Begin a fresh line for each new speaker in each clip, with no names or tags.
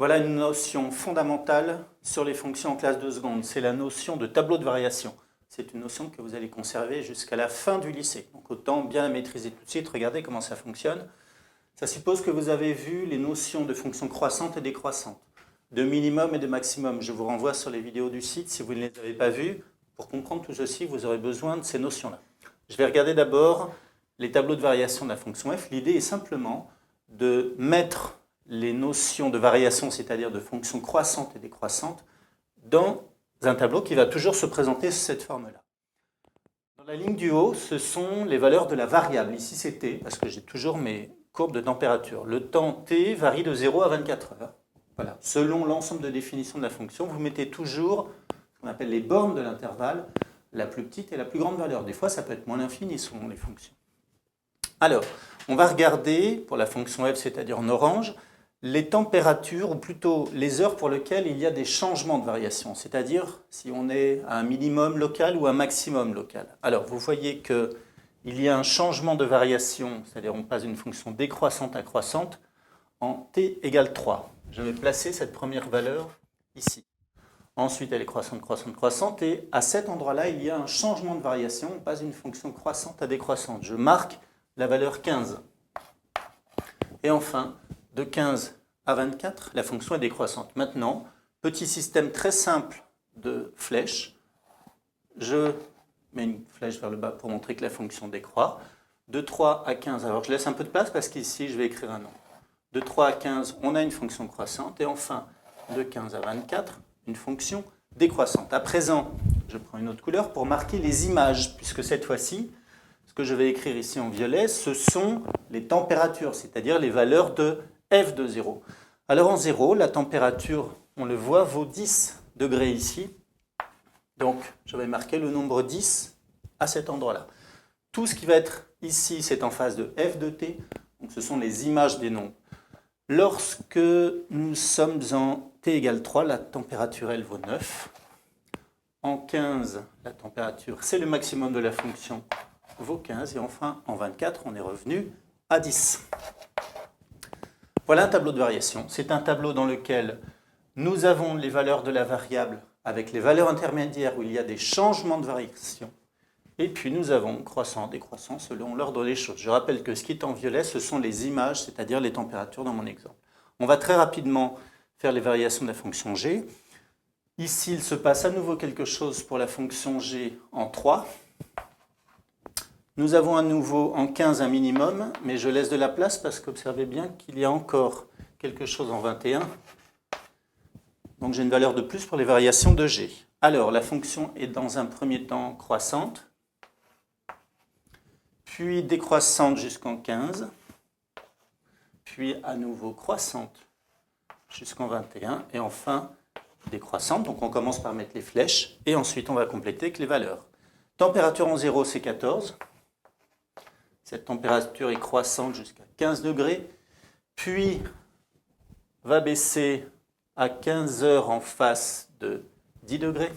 Voilà une notion fondamentale sur les fonctions en classe de seconde. C'est la notion de tableau de variation. C'est une notion que vous allez conserver jusqu'à la fin du lycée. Donc autant bien la maîtriser tout de suite. Regardez comment ça fonctionne. Ça suppose que vous avez vu les notions de fonctions croissantes et décroissantes, de minimum et de maximum. Je vous renvoie sur les vidéos du site si vous ne les avez pas vues. Pour comprendre tout ceci, vous aurez besoin de ces notions-là. Je vais regarder d'abord les tableaux de variation de la fonction f. L'idée est simplement de mettre les notions de variation, c'est-à-dire de fonctions croissantes et décroissantes, dans un tableau qui va toujours se présenter sous cette forme-là. Dans la ligne du haut, ce sont les valeurs de la variable. Ici, c'est t, parce que j'ai toujours mes courbes de température. Le temps t varie de 0 à 24 heures. Voilà. Selon l'ensemble de définitions de la fonction, vous mettez toujours ce qu'on appelle les bornes de l'intervalle, la plus petite et la plus grande valeur. Des fois, ça peut être moins l'infini selon les fonctions. Alors, on va regarder, pour la fonction f, c'est-à-dire en orange, les températures, ou plutôt les heures pour lesquelles il y a des changements de variation, c'est-à-dire si on est à un minimum local ou un maximum local. Alors, vous voyez qu'il y a un changement de variation, c'est-à-dire on passe d'une fonction décroissante à croissante en t égale 3. Je vais placer cette première valeur ici. Ensuite, elle est croissante, croissante, croissante, et à cet endroit-là, il y a un changement de variation, on passe d'une fonction croissante à décroissante. Je marque la valeur 15. Et enfin, de 15 à 24, la fonction est décroissante. Maintenant, petit système très simple de flèches. Je mets une flèche vers le bas pour montrer que la fonction décroît. De 3 à 15, alors je laisse un peu de place parce qu'ici, je vais écrire un nombre. De 3 à 15, on a une fonction croissante. Et enfin, de 15 à 24, une fonction décroissante. À présent, je prends une autre couleur pour marquer les images, puisque cette fois-ci, ce que je vais écrire ici en violet, ce sont les températures, c'est-à-dire les valeurs de f de 0. Alors en 0, la température, on le voit, vaut 10 degrés ici. Donc, je vais marquer le nombre 10 à cet endroit-là. Tout ce qui va être ici, c'est en phase de f de t. Donc, ce sont les images des nombres. Lorsque nous sommes en t égale 3, la température, elle vaut 9. En 15, la température, c'est le maximum de la fonction, vaut 15. Et enfin, en 24, on est revenu à 10. Voilà un tableau de variation. C'est un tableau dans lequel nous avons les valeurs de la variable avec les valeurs intermédiaires où il y a des changements de variation. Et puis nous avons croissant, décroissant selon l'ordre des choses. Je rappelle que ce qui est en violet, ce sont les images, c'est-à-dire les températures dans mon exemple. On va très rapidement faire les variations de la fonction g. Ici, il se passe à nouveau quelque chose pour la fonction g en 3. Nous avons à nouveau en 15 un minimum, mais je laisse de la place parce qu'observez bien qu'il y a encore quelque chose en 21. Donc j'ai une valeur de plus pour les variations de g. Alors la fonction est dans un premier temps croissante, puis décroissante jusqu'en 15, puis à nouveau croissante jusqu'en 21, et enfin décroissante. Donc on commence par mettre les flèches, et ensuite on va compléter avec les valeurs. Température en 0, c'est 14. Cette température est croissante jusqu'à 15 degrés, puis va baisser à 15 heures en face de 10 degrés.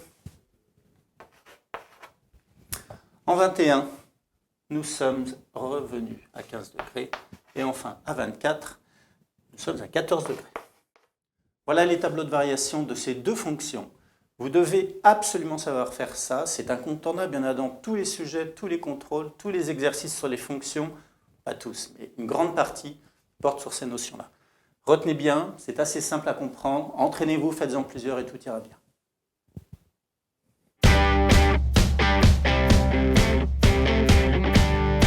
En 21, nous sommes revenus à 15 degrés. Et enfin, à 24, nous sommes à 14 degrés. Voilà les tableaux de variation de ces deux fonctions. Vous devez absolument savoir faire ça, c'est incontournable, il y en a dans tous les sujets, tous les contrôles, tous les exercices sur les fonctions, pas tous, mais une grande partie porte sur ces notions-là. Retenez bien, c'est assez simple à comprendre, entraînez-vous, faites-en plusieurs et tout ira bien.